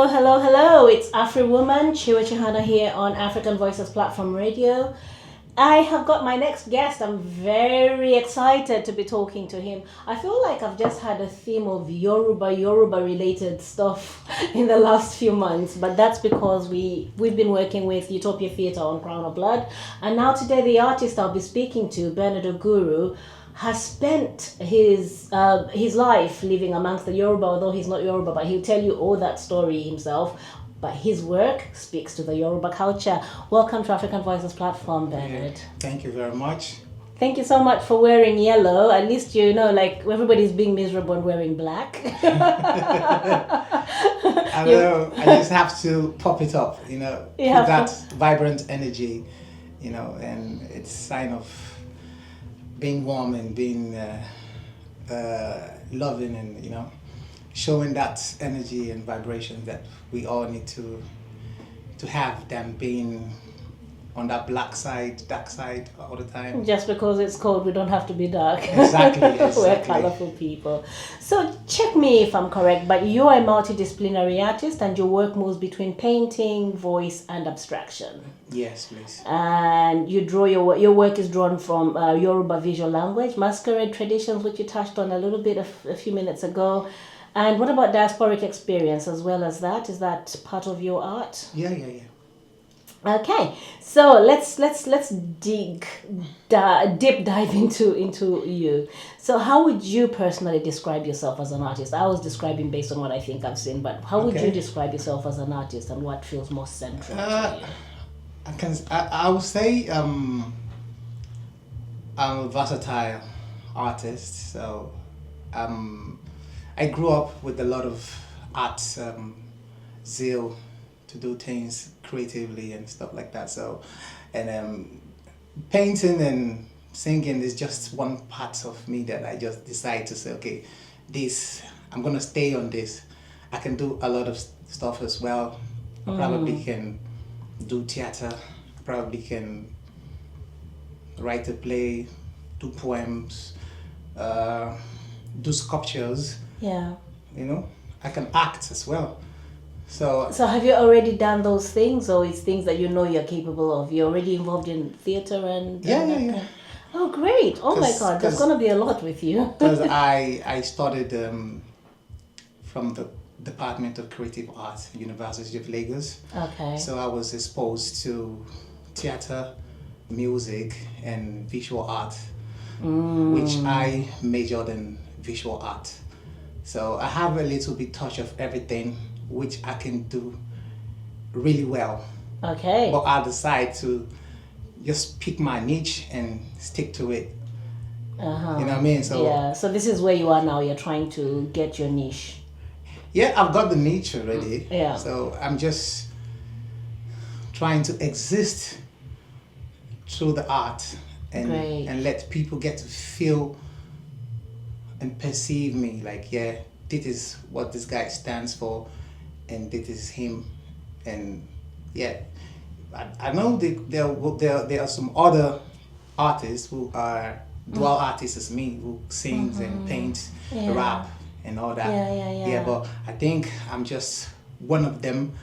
Hello. It's AfriWoman Tchiyiwe Chihana here on African Voices Platform Radio. I have got my next guest. I'm very excited to be talking to him. I feel like I've just had a theme of Yoruba related stuff in the last few months, but that's because we've been working with Utopia Theatre on Crown of Blood, and now today the artist I'll be speaking to, Bernard Oguru, has spent his life living amongst the Yoruba, although he's not Yoruba, but he'll tell you all that story himself. But his work speaks to the Yoruba culture. Welcome to African Voices Platform, Bernard. Thank you very much. Thank you so much for wearing yellow. At least you know, like, everybody's being miserable and wearing black. I know. I just have to pop it up, with that vibrant energy, and it's a sign of being warm and being loving and, showing that energy and vibration that we all need to have, than being on that dark side all the time. Just because it's cold, we don't have to be dark. Exactly. We're colorful people. So check me if I'm correct, but you're a multidisciplinary artist and your work moves between painting, voice, and abstraction. Yes, please. And you draw your work is drawn from Yoruba visual language, masquerade traditions, which you touched on a little bit a few minutes ago. And what about diasporic experience as well as that? Is that part of your art? Yeah. Okay, so let's deep dive into you. So how would you personally describe yourself as an artist? I was describing based on what I think I've seen, but how would you describe yourself as an artist, and what feels most central to you? I would say I'm a versatile artist. So I grew up with a lot of art zeal to do things creatively and stuff like that. So, and painting and singing is just one part of me that I just decide to say, okay, I'm gonna stay on this. I can do a lot of stuff as well. I probably can do theater. I probably can write a play, do poems, do sculptures. Yeah. I can act as well. So have you already done those things, or it's things that you know you're capable of? You're already involved in theater and yeah. Oh, great! Oh my God, there's gonna be a lot with you. Because I studied from the Department of Creative Arts, University of Lagos. Okay. So I was exposed to theater, music, and visual art, which I majored in visual art. So I have a little bit touch of everything, which I can do really well. Okay. But I decide to just pick my niche and stick to it. You know what I mean? So yeah. So this is where you are now. You're trying to get your niche. Yeah, I've got the niche already. Yeah. So I'm just trying to exist through the art and let people get to feel and perceive me like, yeah, this is what this guy stands for, and this is him. And yeah, I know there are some other artists who are dual artists as me, who sings and paints, rap and all that. Yeah, but I think I'm just one of them,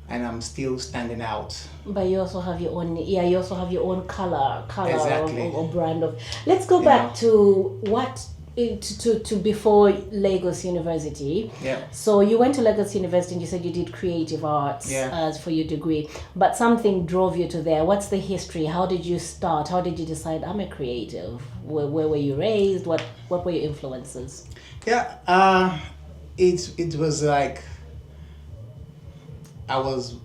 and I'm still standing out. But you also have your own. Yeah, you also have your own color Exactly. or brand of. Let's go back to what. To before Lagos University. Yeah. So you went to Lagos University and you said you did creative arts as for your degree, but something drove you to there. What's the history? How did you start? How did you decide I'm a creative? Where were you raised? What were your influences? Yeah. It was like I was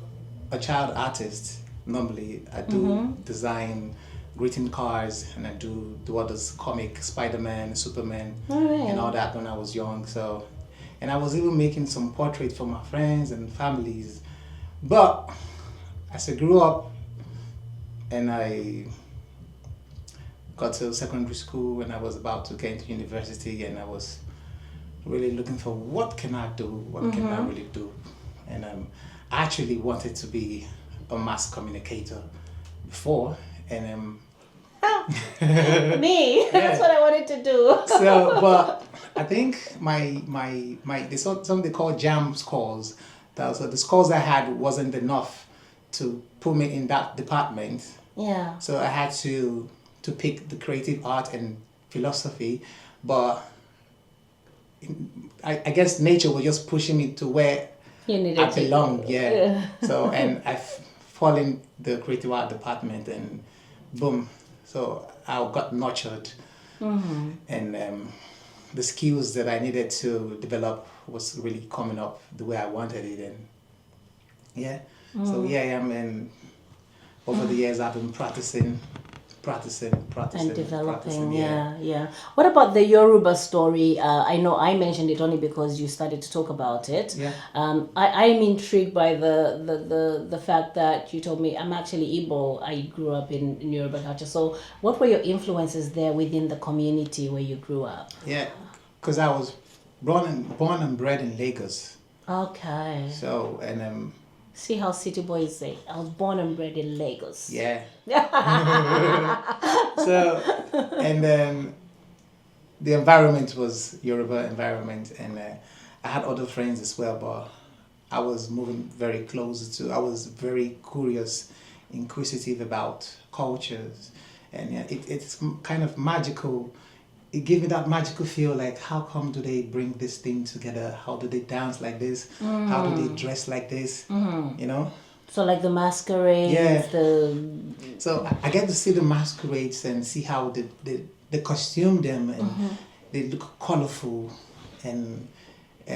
a child artist. Normally I do design greeting cards, and I do others, comic, Spider-Man, Superman, and all that when I was young. So, and I was even making some portraits for my friends and families. But as I grew up and I got to secondary school and I was about to get into university, and I was really looking for what can I do, what can I really do. And I actually wanted to be a mass communicator before, and Me, that's what I wanted to do. So, but I think there's something they call jam calls, So the scores I had wasn't enough to put me in that department. Yeah. So I had to pick the creative art and philosophy, but I guess nature was just pushing me to where You needed I to. belong. Yeah. So and I fall in the creative art department, and boom. So I got nurtured, and the skills that I needed to develop was really coming up the way I wanted it, and yeah. So here I am, and over the years I've been practicing And developing, practicing, yeah. What about the Yoruba story? I know I mentioned it only because you started to talk about it. Yeah. I'm intrigued by the fact that you told me I'm actually Igbo. I grew up in Yoruba culture. So what were your influences there within the community where you grew up? Yeah, because I was born and bred in Lagos. Okay. So and See how city boys say, I was born and bred in Lagos. yeah. So and the environment was Yoruba environment, and I had other friends as well, but I was moving very close to. I was very curious, inquisitive about cultures, and it's kind of magical. It gave me that magical feel, like how come do they bring this thing together? How do they dance like this? How do they dress like this? You know? So like the masquerades, Yeah. the So I get to see the masquerades and see how they costume them, and they look colorful, and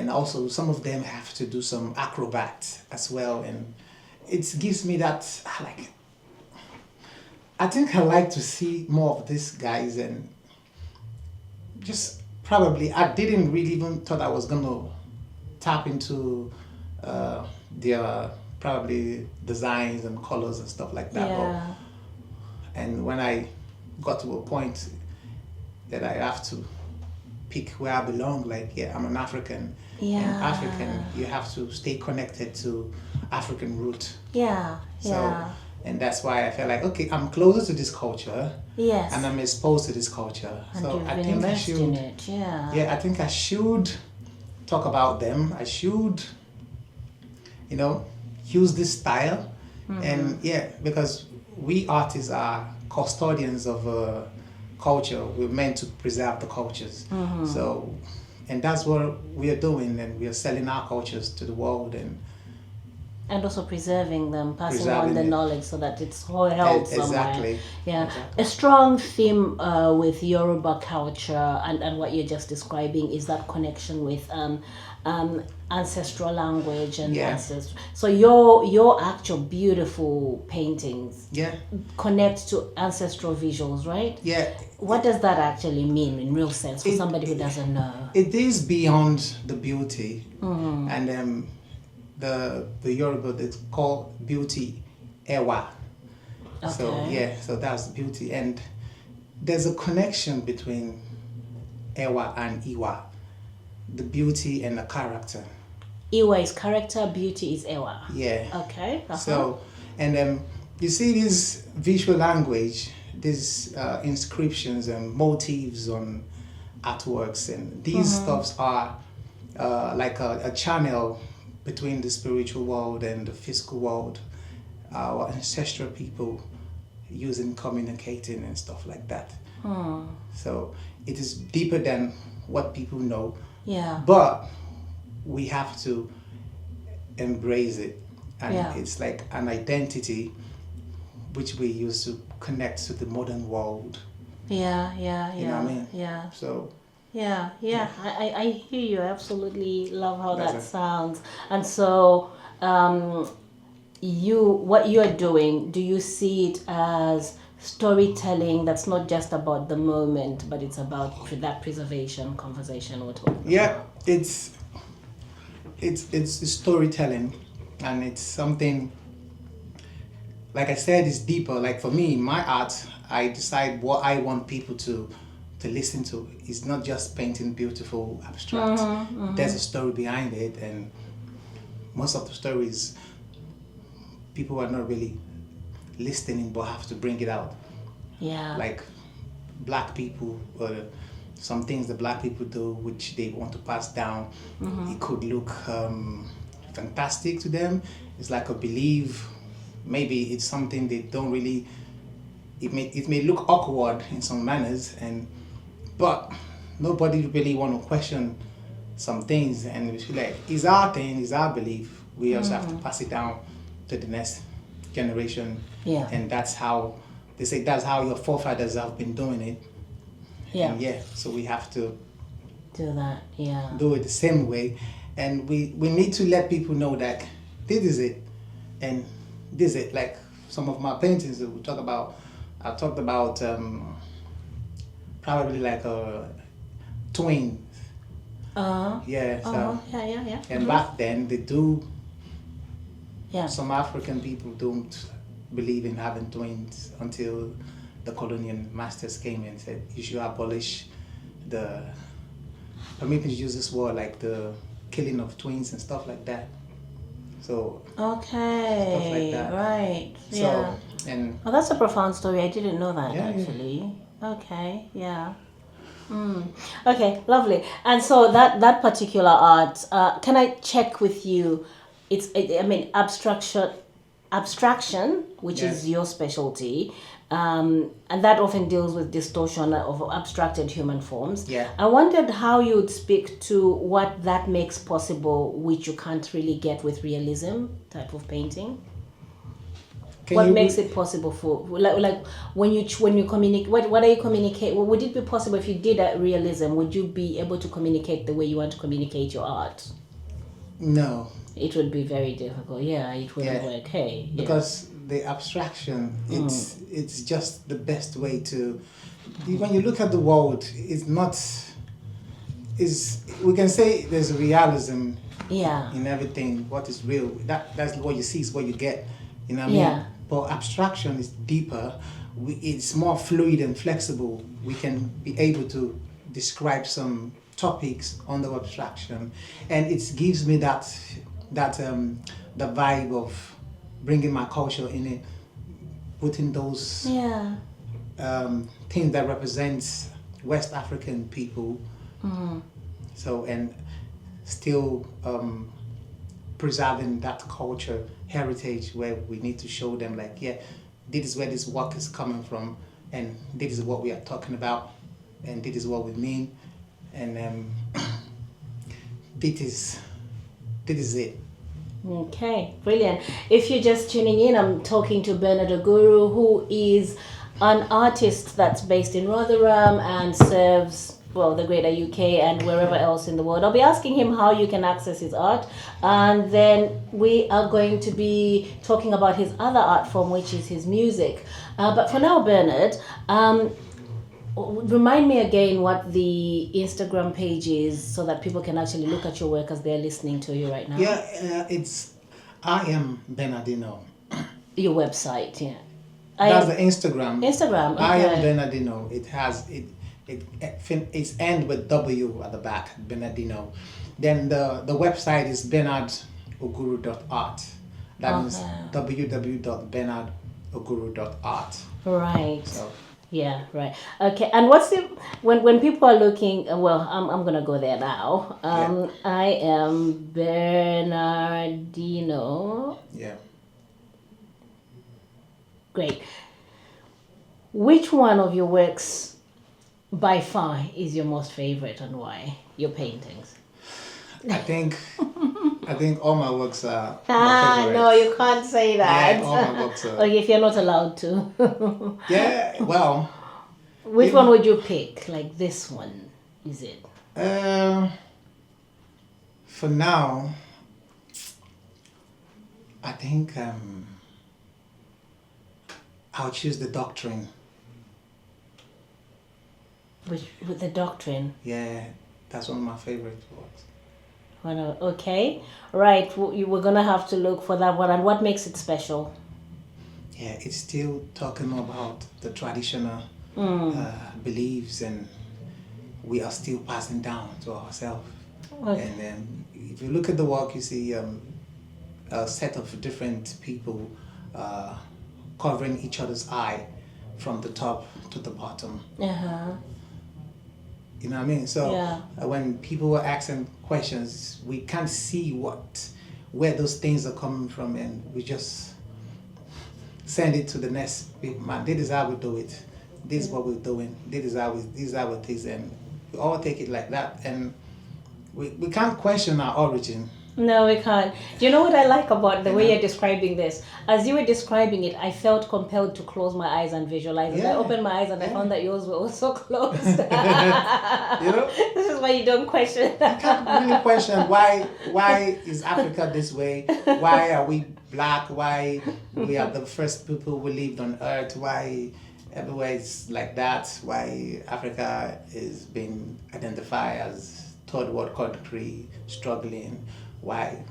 also some of them have to do some acrobat as well, and it gives me that I think I like to see more of these guys, and just probably I didn't really even thought I was gonna tap into their probably designs and colors and stuff like that. yeah. And when I got to a point that I have to pick where I belong, like I'm an African, Yeah. and African, you have to stay connected to African root. Yeah. So, Yeah. and that's why I felt like, okay, I'm closer to this culture, Yes. and I'm exposed to this culture. And So you've I been think I immersed in should, it. Yeah. I think I should talk about them. I should, use this style, and because we artists are custodians of culture. We're meant to preserve the cultures. So, and that's what we are doing, and we are selling our cultures to the world, And also preserving them, passing Preserving on the it. knowledge so that it's all held somewhere. Exactly. Yeah. Exactly. A strong theme with Yoruba culture and what you're just describing is that connection with ancestral language and Yeah. ancestral. So your actual beautiful paintings Yeah, connect to ancestral visuals, right? yeah. What does that actually mean in real sense for somebody who doesn't know? It is beyond the beauty, and the Yoruba, it's called beauty, ewa. So Okay. so that's beauty, and there's a connection between ewa and iwa, the beauty and the character. Iwa is character, beauty is ewa. Yeah. Okay. So, and you see this visual language, these inscriptions and motifs on artworks, and these stuffs are like a channel between the spiritual world and the physical world. Our ancestral people using communicating and stuff like that. So it is deeper than what people know, Yeah. but we have to embrace it, and Yeah. it's like an identity which we use to connect to the modern world. Yeah. You know what I mean? Yeah. So Yeah. I hear you. I absolutely love how That's that it. sounds. And so, what you are doing, do you see it as storytelling that's not just about the moment, but it's about that preservation conversation we're talking yeah, it's storytelling, and it's something, like I said, it's deeper. Like for me, my art, I decide what I want people to listen to. It's not just painting beautiful abstract. There's a story behind it, and most of the stories people are not really listening, but have to bring it out. Yeah. Like black people, or some things that black people do which they want to pass down. It could look fantastic to them. It's like a belief. Maybe it's something they don't really. It may look awkward in some manners, but nobody really want to question some things, and we feel like it's our thing, it's our belief. We also have to pass it down to the next generation. Yeah. And that's how they say that's how your forefathers have been doing it. Yeah. And so we have to Do that. Yeah. do it the same way, and we need to let people know that this is it, and this is it. Like some of my paintings that we talk about, I talked about probably like a twin. Yeah. So, Yeah. and back then they do. Yeah. Some African people don't believe in having twins until the colonial masters came and said you should abolish the. Permit me to use this word, like the killing of twins and stuff like that. So. Okay. Stuff like that. Right. So, Yeah. and. Oh, that's a profound story. I didn't know that actually. Yeah. Okay. Yeah. Okay. Lovely. And so that particular art, can I check with you? Abstraction, which is your specialty, and that often deals with distortion of abstracted human forms. Yeah. I wondered how you would speak to what that makes possible, which you can't really get with realism type of painting. What makes it possible for like when you communicate? What are you communicate? Would it be possible if you did a realism? Would you be able to communicate the way you want to communicate your art? No. It would be very difficult. Yeah, it wouldn't work. Hey, because the abstraction, it's just the best way to. When you look at the world, it's not. We can say there's a realism. Yeah. In everything, what is real? That's what you see is what you get. You know what I mean? Yeah. But abstraction is deeper. It's more fluid and flexible. We can be able to describe some topics under abstraction, and it gives me the vibe of bringing my culture in it, putting those things that represents West African people. So, and still preserving that culture heritage where we need to show them like, this is where this work is coming from, and this is what we are talking about, and this is what we mean, and this is it. Okay, brilliant. If you're just tuning in, I'm talking to Bernard Oguru, who is an artist that's based in Rotherham and serves the greater UK and wherever else in the world. I'll be asking him how you can access his art, and then we are going to be talking about his other art form, which is his music. But for now, Bernard, remind me again what the Instagram page is so that people can actually look at your work as they're listening to you right now. Yeah, it's I am Bernardino. Your website, yeah. That's the Instagram. Instagram, okay. I am Bernardino. It's end with W at the back, Bernardino. Then the website is bernardoguru.art. That means www.bernardoguru.art. Right. So. Yeah, right. Okay, and what's the when people are looking? I'm gonna go there now. I am Bernardino. Yeah. Great. Which one of your works, by far, is your most favorite, and why? Your paintings. I think all my works are my favorite. No, you can't say that. Yeah, all my works are. Okay, if you're not allowed to. Yeah, well. Which one would you pick? Like this one, is it? For now, I think I'll choose the Doctrine. With the Doctrine? Yeah, that's one of my favorite works. Okay, right. We're gonna have to look for that one. And what makes it special? Yeah, it's still talking about the traditional beliefs, and we are still passing down to ourselves. Okay. And then, if you look at the work, you see a set of different people covering each other's eye from the top to the bottom. You know what I mean? So when people were asking questions, we can't see what where those things are coming from, and we just send it to the next big man. This is how we do it. This is what we're doing. This is how it is, and we all take it like that, and we can't question our origin. No, we can't. Do you know what I like about the way you're describing this? As you were describing it, I felt compelled to close my eyes and visualize it. I opened my eyes and I found that yours were also closed. You know? This is why you don't question. You can't really question why is Africa this way? Why are we black? Why we are the first people who lived on earth? Why everywhere is like that? Why Africa is being identified as third world country, struggling? Why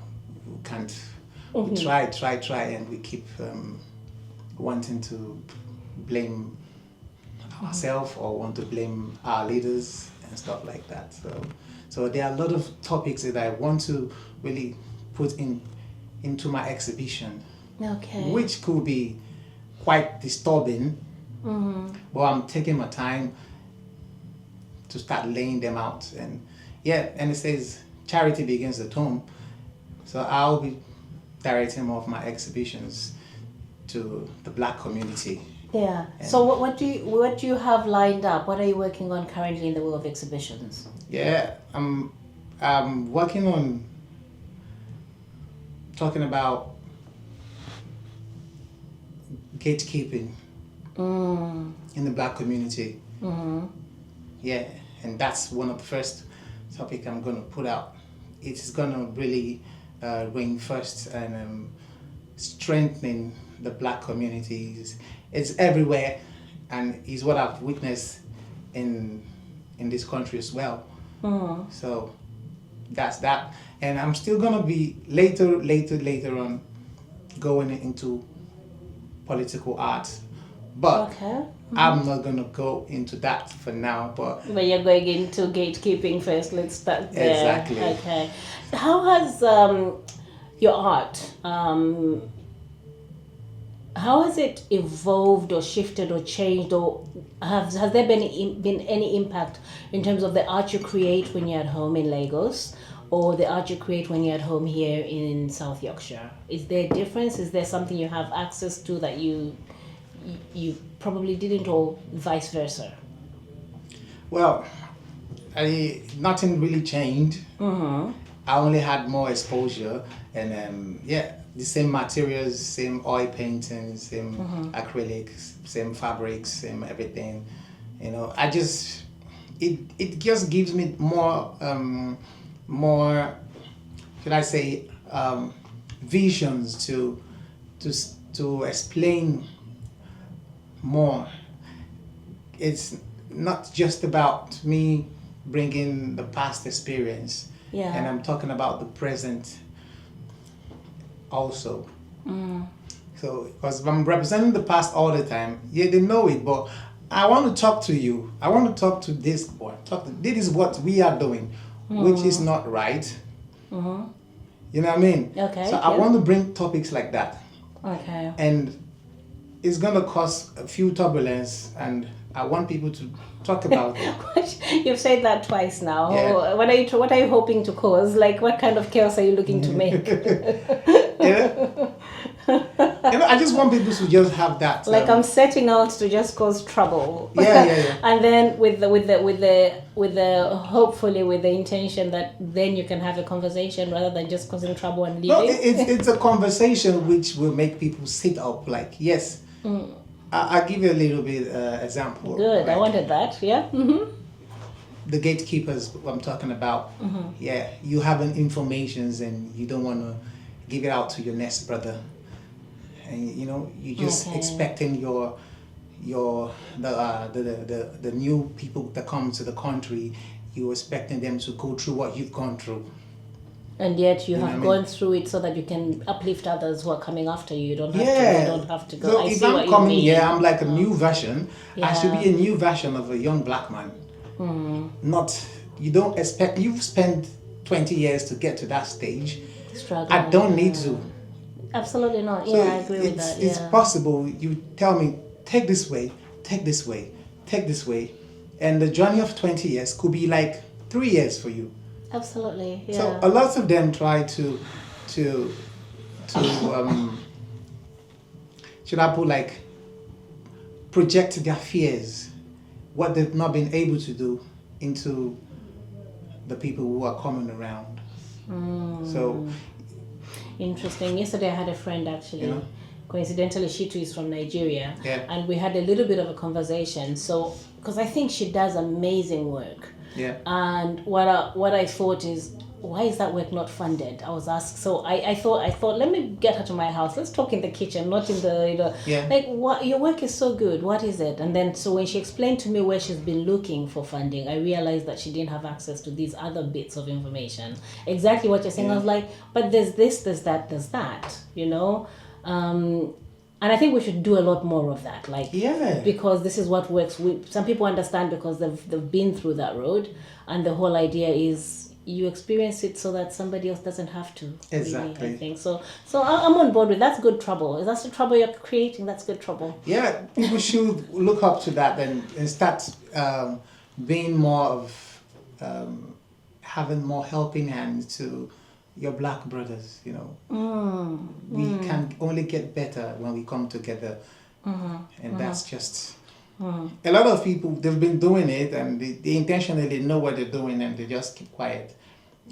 we can't we try and we keep wanting to blame ourselves or want to blame our leaders and stuff like that. So there are a lot of topics that I want to really put into my exhibition, which could be quite disturbing, but I'm taking my time to start laying them out. And it says charity begins at home. So I'll be directing more of my exhibitions to the black community. Yeah. So what do you have lined up? What are you working on currently in the world of exhibitions? Yeah, I'm working on talking about gatekeeping in the black community. Yeah, and that's one of the first topic I'm going to put out. It's going to really reinforce and strengthening the black communities. It's everywhere, and is what I've witnessed in this country as well. So that's that. And I'm still going to be later on going into political art. But I'm not going to go into that for now. But you're going into gatekeeping first. Let's start there. Exactly. Okay. How has your art, how has it evolved or shifted or changed, or has there been any impact in terms of the art you create when you're at home in Lagos, or the art you create when you're at home here in South Yorkshire? Is there a difference? Is there something you have access to that you probably didn't, or vice versa? Well, nothing really changed. I only had more exposure, and the same materials, same oil paintings, same acrylics, same fabrics, same everything. You know, it just gives me more, should I say, visions to explain more. It's not just about me bringing the past experience, and I'm talking about the present also. So, because I'm representing the past all the time, they know it, but I want to talk to you. I want to talk to this boy. This is what we are doing, which is not right. You know what I mean? Okay. So I want to bring topics like that. Okay. And it's gonna cause a few turbulence, and I want people to talk about it. You've said that twice now. Yeah. What are you hoping to cause? Like, what kind of chaos are you looking to make? I just want people to just have that. Like, I'm setting out to just cause trouble. Yeah. And then with the hopefully with the intention that then you can have a conversation rather than just causing trouble and leaving. No, it's a conversation which will make people sit up. Like, yes. I'll give you a little bit example. Good, like, I wanted that. Yeah. The gatekeepers I'm talking about. Yeah, you have an informations and you don't want to give it out to your next brother, and you just expecting the new people that come to the country, you're expecting them to go through what you've gone through. And yet you have gone through it so that you can uplift others who are coming after you. You don't have to go. So if I'm coming, I'm like a new version. Yeah. I should be a new version of a young black man. You don't expect, you've spent 20 years to get to that stage. Struggling. I don't need to. Absolutely not. So I agree with that. It's possible. You tell me, take this way, take this way, take this way. And the journey of 20 years could be like 3 years for you. Absolutely. Yeah. So a lot of them try to to should I put like project their fears, what they've not been able to do, into the people who are coming around. So interesting. Yesterday I had a friend actually. You know? Coincidentally, she too is from Nigeria, Yeah. and we had a little bit of a conversation. So, because I think she does amazing work, Yeah. and what I thought is, why is that work not funded? I was asked. So I thought, let me get her to my house. Let's talk in the kitchen, not in the Yeah. like, what, your work is so good. What is it? And then so when she explained to me where she's been looking for funding, I realized that she didn't have access to these other bits of information. Exactly what you're saying. I was like, but there's this, there's that, you know. And I think we should do a lot more of that, like, because this is what works. Some people understand because they've been through that road, and the whole idea is you experience it so that somebody else doesn't have to. Exactly. Really, I think so. So I'm on board with that's good trouble. Is that the trouble you're creating? That's good trouble. Yeah, people should look up to that and start being more of having more helping hands to your black brothers. You know, we can only get better when we come together, and that's just. A lot of people, they've been doing it and they intentionally know what they're doing and they just keep quiet,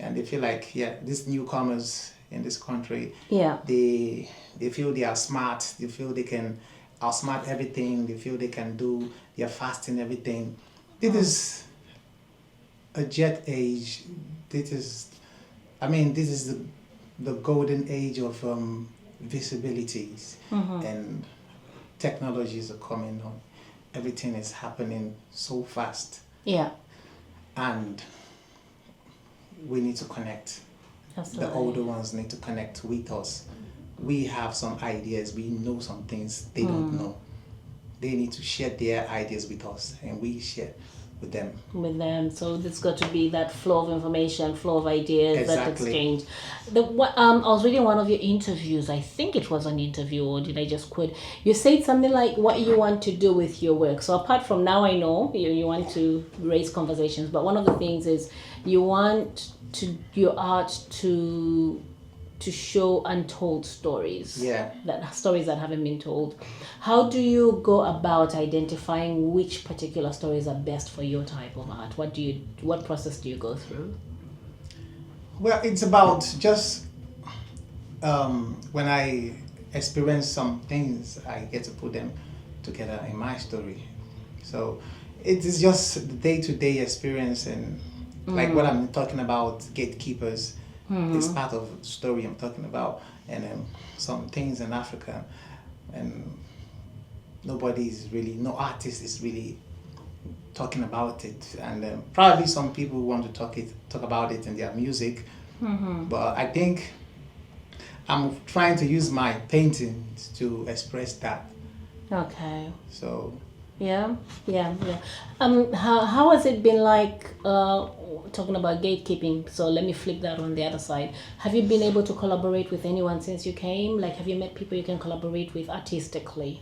and they feel like, these newcomers in this country, they feel they are smart, they feel they can outsmart everything, they feel they can do, they are fast in everything. This is a jet age. This is the golden age of visibilities, and technologies are coming on. Everything is happening so fast. Yeah. And we need to connect. Absolutely. The older ones need to connect with us. We have some ideas, we know some things they don't know. They need to share their ideas with us, and we share with them. So there's got to be that flow of information, flow of ideas, exactly. That exchange. I was reading one of your interviews. I think it was an interview, or did I just quote? You said something like what you want to do with your work. So apart from now, I know you want to raise conversations, but one of the things is you want your art to show untold stories. Stories that haven't been told. How do you go about identifying which particular stories are best for your type of art? What process do you go through? Well, it's about just when I experience some things, I get to put them together in my story. So it is just the day-to-day experience, and like what I'm talking about, gatekeepers. It's part of the story I'm talking about, and some things in Africa, and no artist is really talking about it, and probably some people want to talk about it in their music, but I think I'm trying to use my paintings to express that. Okay. So. Yeah. How has it been like? Talking about gatekeeping, so let me flip that on the other side. Have you been able to collaborate with anyone since you came? Like, have you met people you can collaborate with artistically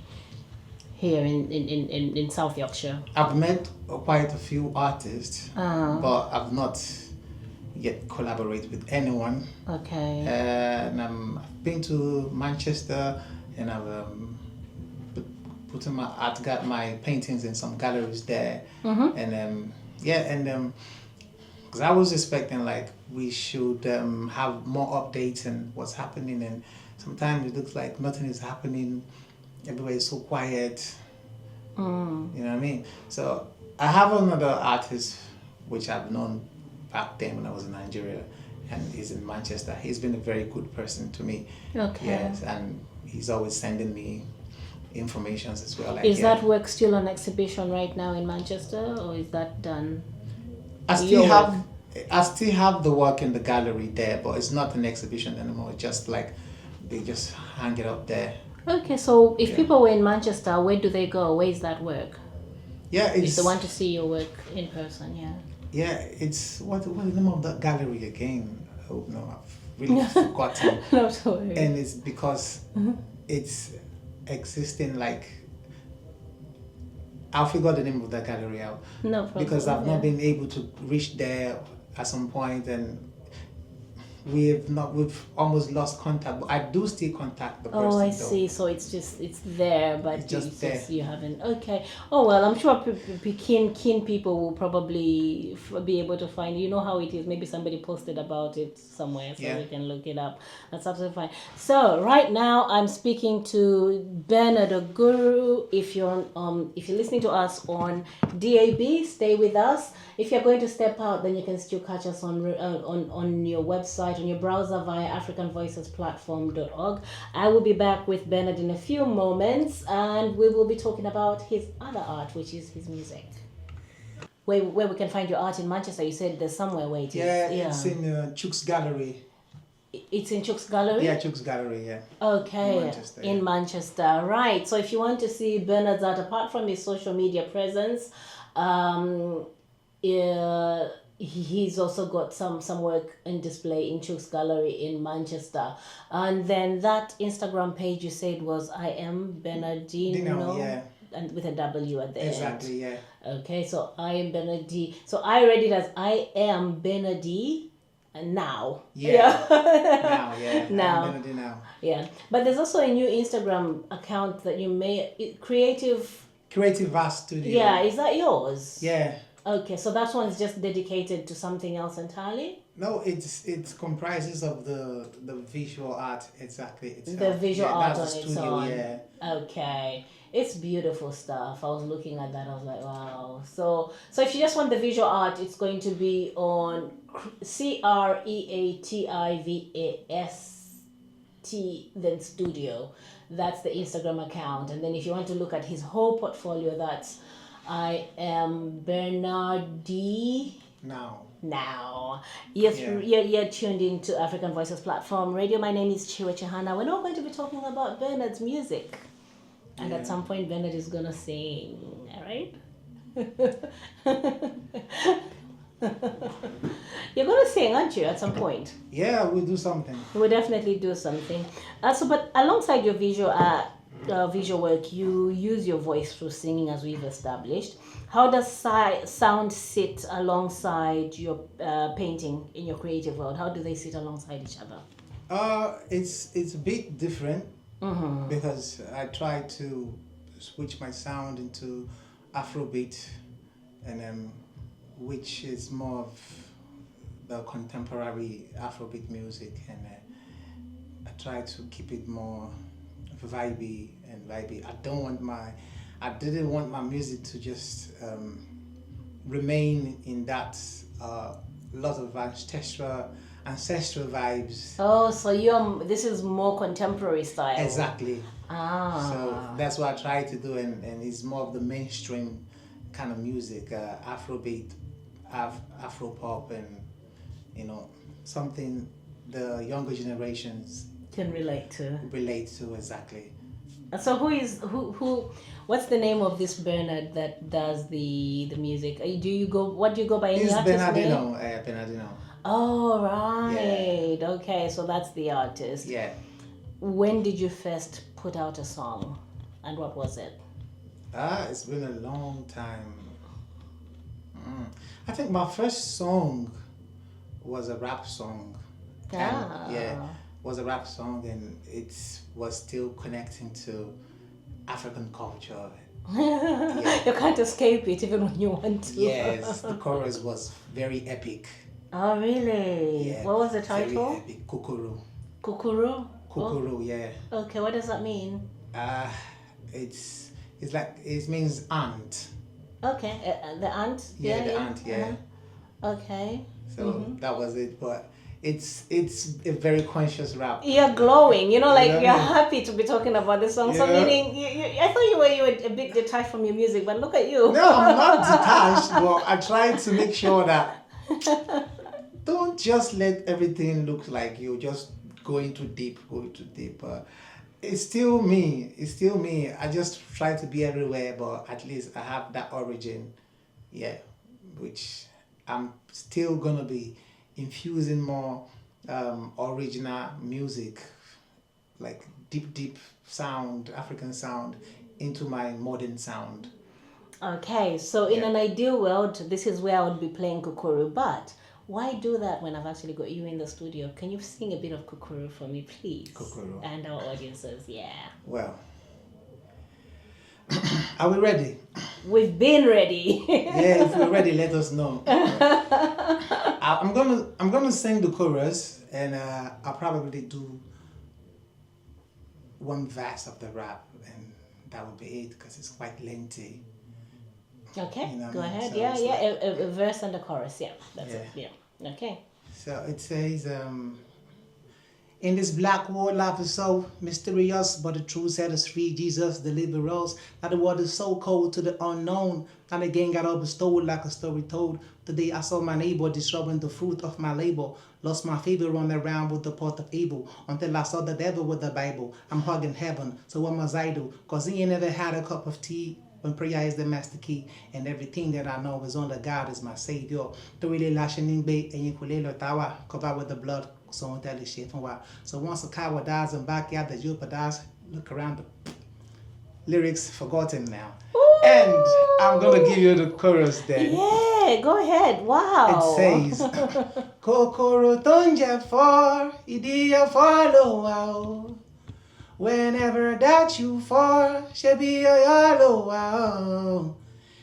here in South Yorkshire? I've met quite a few artists, but I've not yet collaborated with anyone. Okay. And I've been to Manchester, and I've got my paintings in some galleries there, and because I was expecting like we should have more updates on what's happening, and sometimes it looks like nothing is happening. Everywhere is so quiet. You know what I mean? So I have another artist which I've known back then when I was in Nigeria, and he's in Manchester. He's been a very good person to me. Okay. Yes, and he's always sending me information as well. Is that work still on exhibition right now in Manchester, or is that done? I still have the work in the gallery there, but it's not an exhibition anymore. It's just like they just hang it up there. Okay, so if people were in Manchester, where do they go? Where is that work? Yeah, if they want to see your work in person, Yeah, it's what the name of that gallery again? Oh no, I've really forgotten. No, sorry. And it's because it's existing like. I'll figure the name of that gallery out. No problem. Because I've not been able to reach there at some point, and we've almost lost contact, but I do still contact the person. Oh, I though. see. So it's there, but It's just there. you haven't. Okay. Oh well, I'm sure keen people will probably be able to find. You know how it is. Maybe somebody posted about it somewhere, so we can look it up. That's absolutely fine. So right now I'm speaking to Bernard Oguru. If you're listening to us on DAB, stay with us. If you're going to step out, then you can still catch us on your website, on your browser via africanvoicesplatform.org. I will be back with Bernard in a few moments, and we will be talking about his other art, which is his music. Where we can find your art in Manchester? You said there's somewhere where it is. Yeah, it's in Chook's Gallery. It's in Chook's Gallery? Yeah, Chook's Gallery, yeah. Okay, in Manchester. Right. So if you want to see Bernard's art, apart from his social media presence, he's also got some work in display in Chook's Gallery in Manchester. And then that Instagram page you said was I am Bernardino. Yeah. And with a W at the end. Exactly, yeah. Okay, so I am Bernardi. So I read it as I am Bernardi now. Yeah. Now, yeah. Now. I'm Bernardi now. Yeah. But there's also a new Instagram account that you Creative Vast Studio. Yeah, is that yours? Yeah. Okay, so that one's just dedicated to something else entirely? No, it comprises of the visual art exactly itself. The visual art that's on the its studio, own. Yeah. Okay. It's beautiful stuff. I was looking at that. I was like, wow. So if you just want the visual art, it's going to be on CREATIVAST then studio. That's the Instagram account. And then if you want to look at his whole portfolio, that's I am Bernardi now. You're tuned into African Voices Platform Radio. My name is Tchiyiwe Chihana. We're not going to be talking about Bernard's music. And at some point, Bernard is going to sing. All right? You're going to sing, aren't you, at some point? Yeah, we'll do something. We'll definitely do something. But alongside your visual work, you use your voice through singing, as we've established. How does sound sit alongside your painting in your creative world? How do they sit alongside each other? It's a bit different because I try to switch my sound into Afrobeat, and which is more of the contemporary Afrobeat music, and I try to keep it more vibey. I didn't want my music to just remain in that lot of ancestral vibes. Oh, so this is more contemporary style. Exactly. So that's what I try to do, and it's more of the mainstream kind of music, Afrobeat, Afropop, and something the younger generations can relate to. Exactly. So what's the name of this Bernard that does the music? What do you go by any artist Bernardino, name? Bernardino. Oh, right. Yeah. Okay, so that's the artist. Yeah. When did you first put out a song, and what was it? It's been a long time. I think my first song was a rap song. Was a rap song, and it was still connecting to African culture. You can't escape it even when you want to. Yes, the chorus was very epic. Oh, really? Yeah, what was the title? Very epic. Kukuru. Kukuru? Kukuru, yeah. Okay, what does that mean? It's like, it means ant. Okay, the ant? Yeah, the ant, yeah. Okay. So that was it, but it's a very conscious rap. You're glowing, you're happy to be talking about this song. Yeah. So meaning, I thought you were a bit detached from your music, but look at you. No, I'm not detached, but I try to make sure that don't just let everything look like you're just going too deep. It's still me. I just try to be everywhere, but at least I have that origin, which I'm still gonna be infusing more original music, like deep sound, African sound, into my modern sound. Okay, so in an ideal world, this is where I would be playing Kukuru, but Why do that when I've actually got you in the studio? Can you sing a bit of Kukuru for me, please? Kukuru. And our audiences, yeah. Well, are we ready? We've been ready. Yeah, if we're ready, let us know. I'm gonna sing the chorus, and I'll probably do one verse of the rap, and that would be it because it's quite lengthy. Okay, You know go what I mean? ahead. So Yeah, it's yeah, like- a verse and a chorus. Yeah, that's Yeah. it. Yeah. Okay. So it says, in this black world, life is so mysterious, but the truth set us free. Jesus deliver us. Now the world is so cold to the unknown. And again got all bestowed like a story told. Today I saw my neighbor disrobing the fruit of my labor. Lost my favor running around with the pot of evil. Until I saw the devil with the Bible. I'm hugging heaven, so what must I do? Cause he ain't never had a cup of tea. When prayer is the master key, and everything that I know is under God is my savior. The really lashing in bay and you tawa covered with the blood. So won't tell you shit from what. So once a coward dies and backyard the jeopardize, look around the lyrics forgotten now. Ooh. And I'm gonna give you the chorus then. Yeah, go ahead. Wow. It says Kokoro tonja for idia follow wow. Whenever that you fall, she be a yellow wow.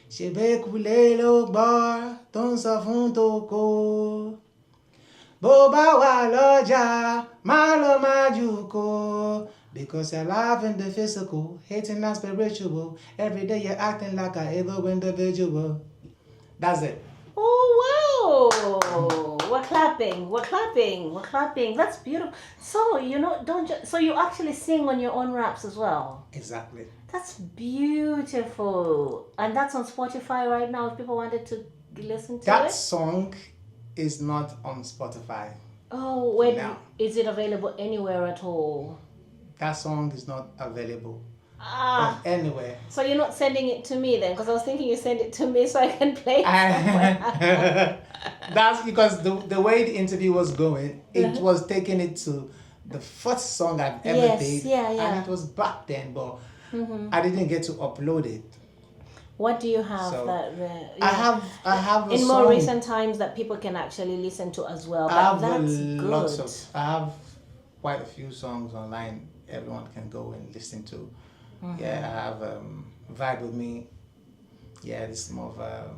She be kulelo bar, ton sa funto ko. Boba wa loja, malo majuko. Because you're alive in the physical, hating not spiritual. Every day you're acting like a evil individual. That's it. Oh wow! We're clapping. We're clapping. We're clapping. That's beautiful. So so you actually sing on your own raps as well. Exactly. That's beautiful, and that's on Spotify right now. If people wanted to listen to That it. song is not on Spotify. Oh, wait. No. Is it available anywhere at all? That song is not available. Ah. But anyway. So you're not sending it to me then? Because I was thinking you send it to me so I can play it somewhere. That's because the way the interview was going, it was taking it to the first song I've ever did. Yeah. And it was back then, but I didn't get to upload it. What do you have So, that? I have a in song. more recent times that people can actually listen to as well. But I have that's good. I have quite a few songs online. Everyone can go and listen to. Yeah, I have Vibe With Me. Yeah, this is more of a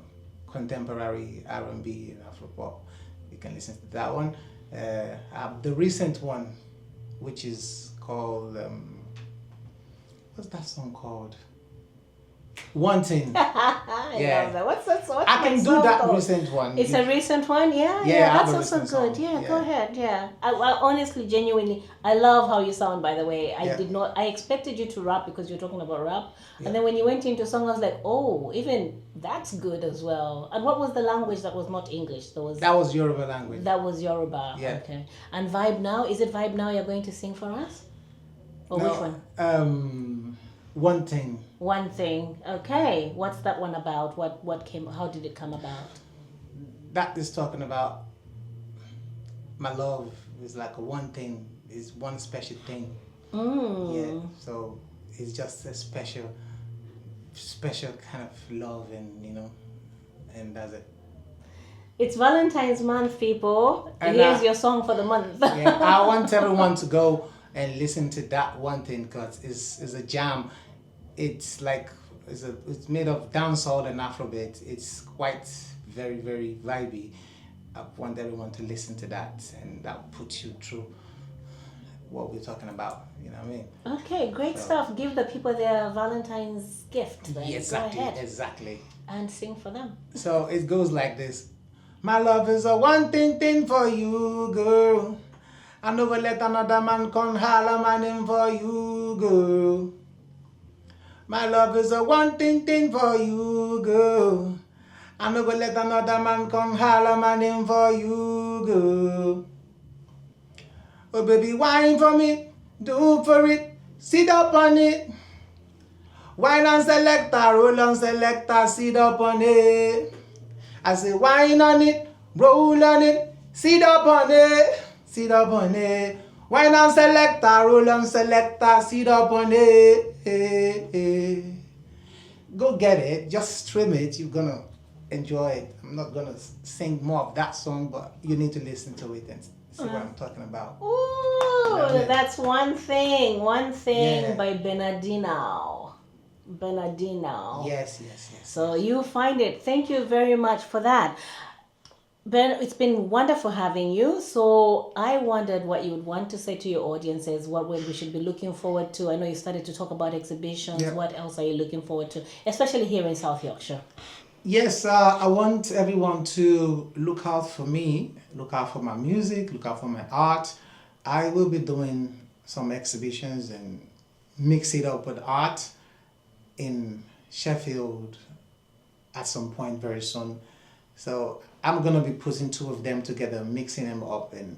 contemporary R&B and Afro-pop. You can listen to that one. I have the recent one, which is called, what's that song called? Wanting. I love that. What's I can do that recent one. It's a recent one, yeah. Yeah, I have That's a also recent good. song. Yeah, go ahead. Yeah, I honestly, genuinely, I love how you sound. By the way, I expected you to rap because you're talking about rap, and then when you went into song, I was like, oh, even that's good as well. And what was the language that was not English? That was Yoruba language. That was Yoruba. Yeah. Okay. And Vibe Now, is it Vibe Now you're going to sing for us? Or which one? One Thing. One Thing. Okay. What's that one about? How did it come about? That is talking about my love is like a one thing, is one special thing. Yeah. So it's just a special kind of love, and that's it. It's Valentine's month, people. And Here's your song for the month. Yeah, I want everyone to go and listen to that one thing because it's a jam. It's like it's made of dancehall and Afrobeat. It's quite very, very vibey. I want everyone to listen to that, and that puts you through what we're talking about. You know what I mean? Okay, great stuff. Give the people their Valentine's gift. Then. Exactly, Go ahead exactly. and sing for them. So it goes like this. My love is a one thing for you, girl. I never let another man come holler my name for you, girl. My love is a one thing for you, girl. I never let another man come holler my name for you, girl. Oh baby, wine for me, do for it, sit up on it. Wine and selector, roll and selector, sit up on it. I say wine on it, roll on it, sit up on it, sit up on it. Wine and selector, roll and selector, sit up on it. Go get it, just stream it, you're gonna enjoy it. I'm not gonna sing more of that song, but you need to listen to it and see what I'm talking about. Ooh, that's one thing. One thing Yeah. by Bernardino. Yes. So you find it. Thank you very much for that. Ben, it's been wonderful having you. So I wondered what you would want to say to your audiences, what we should be looking forward to. I know you started to talk about exhibitions. Yep. What else are you looking forward to, especially here in South Yorkshire? Yes, I want everyone to look out for me, look out for my music, look out for my art. I will be doing some exhibitions and mix it up with art in Sheffield at some point very soon. So I'm gonna be putting two of them together, mixing them up in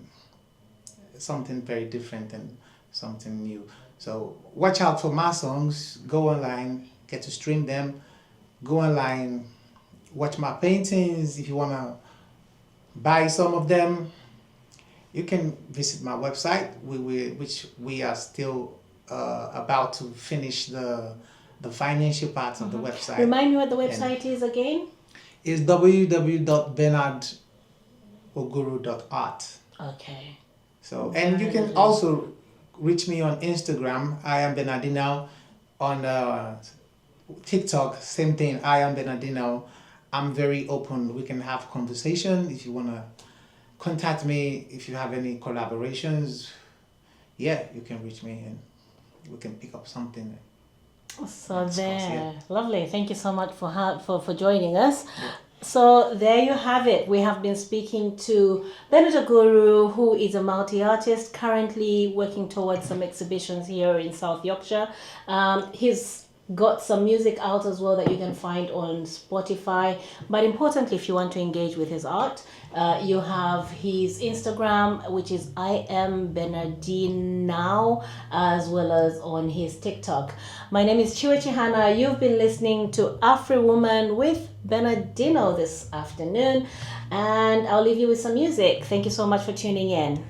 something very different and something new. So watch out for my songs, go online, get to stream them, go online, watch my paintings. If you wanna buy some of them, you can visit my website, which we are still about to finish the financial part of the website. Remind me what the website is again? It's www.bernardoguru.art. Okay. So, and you can also reach me on Instagram. I am Bernardino. On TikTok, same thing. I am Bernardino. I'm very open. We can have conversation if you wanna contact me. If you have any collaborations, yeah, you can reach me and we can pick up something. So there, lovely. Thank you so much for joining us. Yeah. So there you have it. We have been speaking to Bernard Oguru, who is a multi-artist currently working towards some exhibitions here in South Yorkshire. He's got some music out as well that you can find on Spotify. But importantly, if you want to engage with his art, you have his Instagram, which is I am Bernardino, as well as on his TikTok. My name is Tchiyiwe Chihana. You've been listening to AfriWoman with Bernardino this afternoon, and I'll leave you with some music. Thank you so much for tuning in.